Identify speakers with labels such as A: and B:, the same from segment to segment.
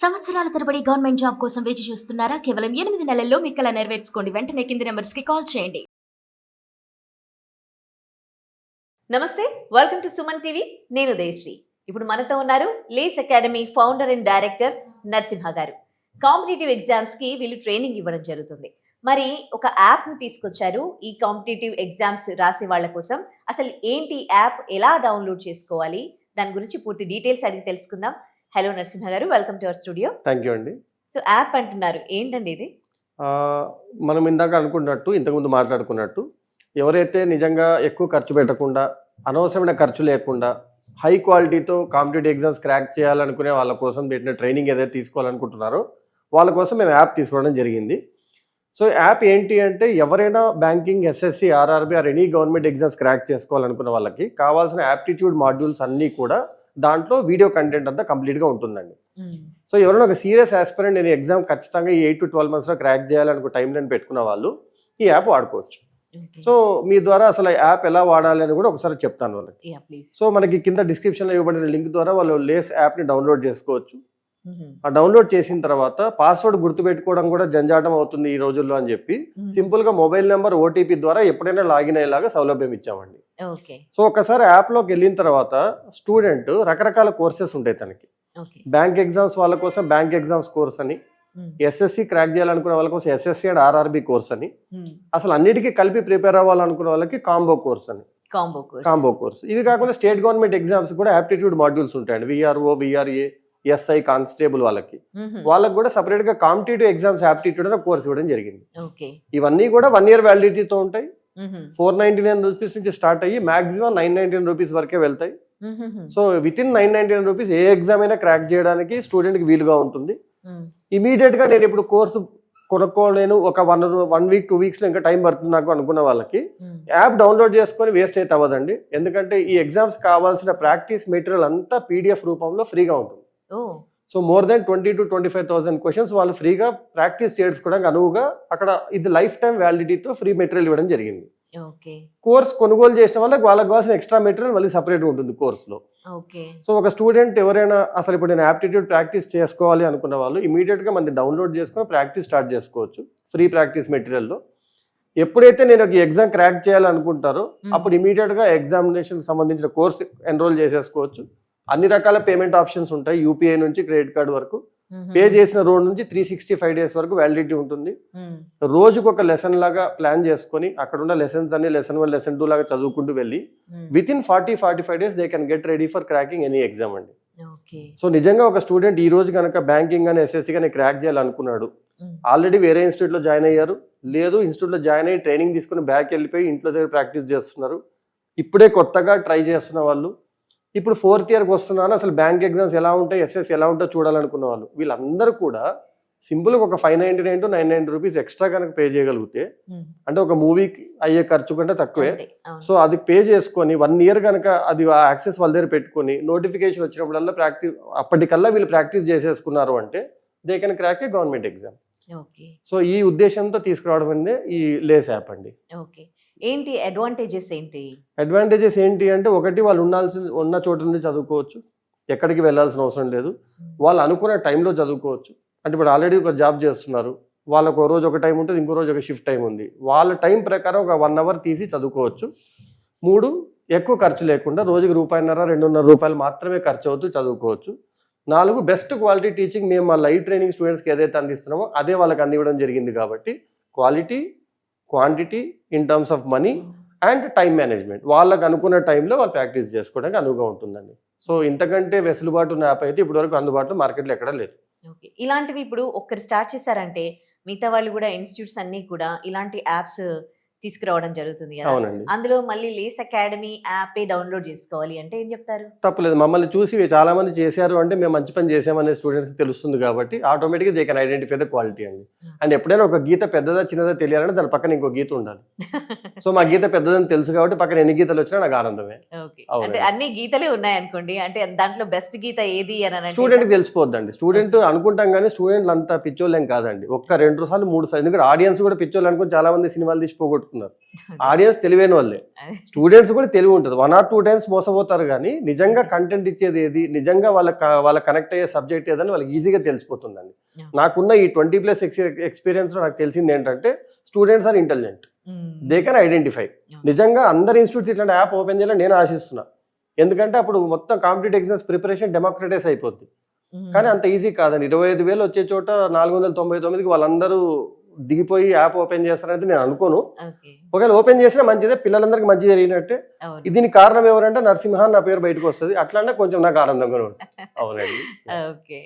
A: సంవత్సరాల తరబడి government job కోసం వేచి చూస్తున్నారా? కేవలం 8 నెలల్లో మీ కల నెరవేర్చుకోండి. వెంటనే కింది నెంబర్స్‌కి కాల్ చేయండి.
B: నమస్తే, వెల్కమ్ టు సుమన్ టీవీ. నేను దేశ్రీ. ఇప్పుడు మనతో ఉన్నారు లేస్ academy founder and director Narasimha గారు. కాంపిటేటివ్ ఎగ్జామ్స్ కి వీళ్ళు ట్రైనింగ్ ఇవ్వడం జరుగుతుంది. మరి ఒక యాప్ ని తీసుకొచ్చారు ఈ కాంపిటేటివ్ ఎగ్జామ్స్ రాసే వాళ్ళ కోసం. అసలు ఏంటి యాప్, ఎలా డౌన్లోడ్ చేసుకోవాలి, దాని గురించి పూర్తి డీటెయిల్స్ అడిగి తెలుసుకుందాం. హలో నరసింహ గారు, welcome to our studio.
C: Thank you అండి.
B: సో యాప్ అంటున్నారు, ఏంటండి ఇది?
C: మనం ఇందాక అనుకున్నట్టు, ఇంతకుముందు మాట్లాడుకున్నట్టు, ఎవరైతే నిజంగా ఎక్కువ ఖర్చు పెట్టకుండా, అనవసరమైన ఖర్చు లేకుండా, హై క్వాలిటీతో కాంపిటేటివ్ ఎగ్జామ్స్ క్రాక్ చేయాలనుకునే వాళ్ళ కోసం పెట్టిన ట్రైనింగ్ ఏదైతే తీసుకోవాలనుకుంటున్నారో వాళ్ళ కోసం మేము యాప్ తీసుకోవడం జరిగింది. సో యాప్ ఏంటి అంటే, ఎవరైనా banking, SSC, RRB or any government exams crack చేసుకోవాలనుకున్న వాళ్ళకి కావాల్సిన యాప్టిట్యూడ్ మాడ్యూల్స్ అన్నీ కూడా దాంట్లో వీడియో కంటెంట్ అంతా కంప్లీట్గా ఉంటుందండి. సో ఎవరైనా ఒక సీరియస్ ఆస్పిరెంట్, నేను ఎగ్జామ్ ఖచ్చితంగా ఈ 8 to 12 monthsలో క్రాక్ చేయాలనుకో టైం లైన్ పెట్టుకున్న వాళ్ళు ఈ యాప్ వాడుకోవచ్చు. సో మీ ద్వారా అసలు యాప్ ఎలా వాడాలి అని కూడా ఒకసారి చెప్తాను వాళ్ళకి. సో మనకి కింద డిస్క్రిప్షన్లో ఇవ్వబడిన లింక్ ద్వారా వాళ్ళు లేస్ యాప్ని డౌన్లోడ్ చేసుకోవచ్చు. ఆ డౌన్లోడ్ చేసిన తర్వాత పాస్వర్డ్ గుర్తుపెట్టుకోవడం కూడా జంజాటం అవుతుంది ఈ రోజుల్లో అని చెప్పి సింపుల్గా మొబైల్ నెంబర్, ఓటీపీ ద్వారా ఎప్పుడైనా లాగిన్ అయ్యేలాగా సౌలభ్యం ఇచ్చామండి. సో ఒకసారి యాప్లోకి వెళ్ళిన తర్వాత స్టూడెంట్ రకరకాల కోర్సెస్ ఉంటాయి తనకి. బ్యాంక్ ఎగ్జామ్స్ వాళ్ళ కోసం బ్యాంక్ ఎగ్జామ్స్ కోర్స్ అని, ఎస్ఎస్సి క్రాక్ చేయాలనుకునే వాళ్ళ కోసం ఎస్ఎస్సి అండ్ ఆర్ఆర్బి కోర్స్ అని, అసలు అన్నిటికీ కలిపి ప్రిపేర్ అవ్వాలనుకునే వాళ్ళకి కాంబో కోర్స్ అని, కాంబో కోర్స్. ఇవి కాకుండా స్టేట్ గవర్నమెంట్ ఎగ్జామ్స్ కూడా యాప్టిట్యూడ్ మాడ్యూల్స్ ఉంటాయండి. విఆర్ఓ, విఆర్ఏ, ఎస్ఐ, కానిస్టేబుల్ వాళ్ళకి కూడా సపరేట్ గా కాంపిటేటివ్ ఎగ్జామ్స్ యాప్టిట్యూడ్ అనే కోర్స్ ఇవ్వడం జరిగింది. ఇవన్నీ కూడా 1 year వ్యాలిడిటీతో ఉంటాయి. 499 రూపీస్ నుంచి స్టార్ట్ అయ్యి మాక్సిమం 999 రూపీస్ వరకే వెళ్తాయి. So with in 999 rupees A exam అయినా క్రాక్ చేయడానికి స్టూడెంట్ కి వీలుగా ఉంటుంది. ఇమీడియట్ గా నేను ఇప్పుడు కోర్సు కొనుక్కోలేను, ఒక 1 week 2 weeks లో ఇంకా టైం పడుతుంది నాకు అనుకున్న వాళ్ళకి యాప్ డౌన్లోడ్ చేసుకొని వేస్ట్ అయితే అవ్వదండి. ఎందుకంటే ఈ ఎగ్జామ్స్ కావాల్సిన ప్రాక్టీస్ మెటీరియల్ అంతా పీడిఎఫ్ రూపంలో ఫ్రీగా ఉంటుంది. So more than 20,000 to 25,000 questions వాళ్ళు ఫ్రీగా ప్రాక్టీస్ చేసుకోవడానికి అనువుగా అక్కడ ఇది లైఫ్ టైం వ్యాలిడిటీతో ఫ్రీ మెటీరియల్ ఇవ్వడం జరిగింది. కోర్స్ కొనుగోలు చేసిన వాళ్ళకి కావాల్సిన ఎక్స్ట్రా మెటీరియల్ మళ్ళీ సపరేట్ ఉంటుంది కోర్సులో. సో ఒక స్టూడెంట్ ఎవరైనా అసలు ఇప్పుడు నేను యాప్టిట్యూడ్ ప్రాక్టీస్ చేసుకోవాలి అనుకున్న వాళ్ళు ఇమీడియట్ గా మనది డౌన్లోడ్ చేసుకొని ప్రాక్టీస్ స్టార్ట్ చేసుకోవచ్చు ఫ్రీ ప్రాక్టీస్ మెటీరియల్లో. ఎప్పుడైతే నేను ఒక ఎగ్జామ్ క్రాక్ చేయాలనుకుంటారో అప్పుడు ఇమీడియట్ గా ఎగ్జామినేషన్ సంబంధించిన కోర్స్ ఎన్రోల్ చేసేసుకోవచ్చు. అన్ని రకాల పేమెంట్ ఆప్షన్స్ ఉంటాయి, యూపీఐ నుంచి క్రెడిట్ కార్డ్ వరకు. పే చేసిన రోజు నుంచి 365 days వరకు వ్యాలిడిటీ ఉంటుంది. రోజుకు ఒక లెసన్ లాగా ప్లాన్ చేసుకొని అక్కడ ఉన్న లెసన్స్ అన్ని లెసన్ 1, లెసన్ 2 లాగా చదువుకుంటూ వెళ్ళి with in 40-45 days they can get ready for cracking any exam అండి. సో నిజంగా ఒక స్టూడెంట్ ఈ రోజు కనుక బ్యాంకింగ్ కానీ ఎస్ఎస్సి కానీ క్రాక్ చేయాలనుకున్నాడు, ఆల్రెడీ వేరే ఇన్స్టిట్యూట్ లో జాయిన్ అయ్యారు, లేదు ఇన్స్టిట్యూట్ లో జాయిన్ అయ్యి ట్రైనింగ్ తీసుకుని బ్యాక్ వెళ్ళిపోయి ఇంట్లో దగ్గర ప్రాక్టీస్ చేస్తున్నారు, ఇప్పుడే కొత్తగా ట్రై చేస్తున్న వాళ్ళు, ఇప్పుడు 4th yearకి వస్తున్నాను, అసలు బ్యాంక్ ఎగ్జామ్స్ ఎలా ఉంటాయి, ఎస్ఎస్ ఎలా ఉంటాయో చూడాలనుకున్న వాళ్ళు, వీళ్ళందరూ కూడా సింపుల్గా ఒక 599 to 990 రూపీస్ ఎక్స్ట్రా కనుక పే చేయగలిగితే, అంటే ఒక మూవీకి అయ్యే ఖర్చు కంటే తక్కువే. సో అది పే చేసుకొని 1 year కనుక అది యాక్సెస్ వాళ్ళ దగ్గర పెట్టుకొని నోటిఫికేషన్ వచ్చినప్పుడల్లా అప్పటికల్లా వీళ్ళు ప్రాక్టీస్ చేసేసుకున్నారు అంటే they can crack A government exam. So ఈ ఉద్దేశంతో తీసుకురావడం అనేది ఈ లేస్ యాప్ అండి.
B: ఏంటి అడ్వాంటేజెస్ ఏంటి?
C: అడ్వాంటేజెస్ ఏంటి అంటే, ఒకటి వాళ్ళు ఉన్న చోట నుండి చదువుకోవచ్చు, ఎక్కడికి వెళ్ళాల్సిన అవసరం లేదు, వాళ్ళు అనుకున్న టైంలో చదువుకోవచ్చు. అంటే ఇప్పుడు ఆల్రెడీ ఒక జాబ్ చేస్తున్నారు, వాళ్ళకు ఒక రోజు ఒక టైం ఉంటుంది, ఇంకో రోజు ఒక షిఫ్ట్ టైం ఉంది, వాళ్ళ టైం ప్రకారం ఒక 1 hour తీసి చదువుకోవచ్చు. 3, ఎక్కువ ఖర్చు లేకుండా రోజుకి ₹1.5-2.5 మాత్రమే ఖర్చు అవుతూ చదువుకోవచ్చు. 4, బెస్ట్ క్వాలిటీ టీచింగ్ మేము మా లైవ్ ట్రైనింగ్ స్టూడెంట్స్కి ఏదైతే అందిస్తున్నామో అదే వాళ్ళకి అందివ్వడం జరిగింది. కాబట్టి quality, quantity in terms of money and time management, వాళ్ళకి అనుకున్న టైంలో వాళ్ళు ప్రాక్టీస్ చేసుకోవడానికి అనువుగా ఉంటుందండి. సో ఇంతకంటే వెసులుబాటు ఉన్న యాప్ అయితే ఇప్పటివరకు అందుబాటులో మార్కెట్లో ఎక్కడా లేదు.
B: ఇలాంటివి ఇప్పుడు ఒక్కరు స్టార్ట్ చేశారంటే మిగతా వాళ్ళు కూడా, ఇన్స్టిట్యూట్స్ అన్ని కూడా ఇలాంటి యాప్స్ తీసుకురావడం జరుగుతుంది కదా. అందులో మళ్ళీ లేస్ అకాడమీ యాప్ డౌన్లోడ్ చేసుకోవాలి అంటే ఏం చెప్తారు?
C: తప్పలేదు, మమ్మల్ని చూసి చాలా మంది చేశారు అంటే మేము మంచి పని చేసామనే స్టూడెంట్స్ తెలుస్తుంది కాబట్టి ఆటోమేటిక్గా they can identify the quality అండి. అండ్ ఎప్పుడైనా ఒక గీత పెద్దదా చిన్నదా తెలియాలంటే దాని పక్కన ఇంకో గీత ఉండాలి. సో మా గీత పెద్దదని తెలుసు కాబట్టి పక్కన ఎన్ని గీతలు వచ్చినా నాకు ఆనందమే.
B: అంటే అన్ని గీతలే ఉన్నాయి అనుకోండి, అంటే దాంట్లో బెస్ట్ గీత ఏది అని
C: స్టూడెంట్ కి తెలిసిపోద్దండి. స్టూడెంట్ అనుకుంటాం కానీ స్టూడెంట్లు అంతా పిచ్చోళ్ళేం కాదండి. 1, 2 సార్లు 3 సార్లు, ఎందుకంటే ఆడియన్స్ కూడా పిచ్చోళ్ళు అనుకుని చాలా మంది సినిమాలు తీసి పోగొట్టుకుంటారు. కొట్టుకున్నారు. ఆడియన్స్ తెలివైన వాళ్ళే, స్టూడెంట్స్ కూడా తెలివి ఉంటుంది. 1 or 2 times మోసపోతారు, కానీ నిజంగా కంటెంట్ ఇచ్చేది ఏది, నిజంగా వాళ్ళ కనెక్ట్ అయ్యే సబ్జెక్ట్ ఏదని వాళ్ళకి ఈజీగా తెలిసిపోతుందండి. నాకున్న ఈ 20+ ఎక్స్పీరియన్స్ లో నాకు తెలిసింది ఏంటంటే students are intelligent, they can identify. నిజంగా అందరి ఇన్స్టిట్యూట్స్ ఇట్లాంటి యాప్ ఓపెన్ చేయాలని నేను ఆశిస్తున్నా. ఎందుకంటే అప్పుడు మొత్తం కాంపిటేటివ్ ఎగ్జామ్స్ ప్రిపరేషన్ డెమోక్రటైజ్ అయిపోద్ది. కానీ అంత ఈజీ కాదండి. 25,000 వచ్చే చోట 499కి వాళ్ళందరూ దిగిపోయి యాప్ ఓపెన్ చేస్తారనేది నేను అనుకోను. ఒకవేళ ఓపెన్ చేసినా మంచిదే, పిల్లలందరికీ మంచి జరిగినట్టే. దీనికి కారణం ఎవరంటే నరసింహ నా పేరు బయటకు వస్తుంది, అట్లా కొంచెం నాకు ఆనందంగా ఉంటుంది. అవునండి.
B: Okay,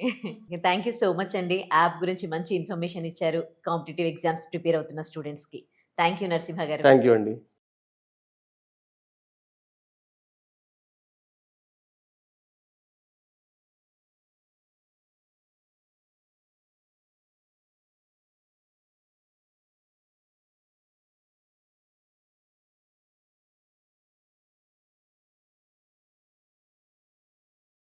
B: thank you so much అండి. యాప్ గురించి మంచి ఇన్ఫర్మేషన్ ఇచ్చారు కాంపిటేటివ్ ఎగ్జామ్స్ ప్రిపేర్ అవుతున్న స్టూడెంట్స్ కి. థ్యాంక్ యూ నరసింహ గారు.
C: థ్యాంక్ యూ అండి.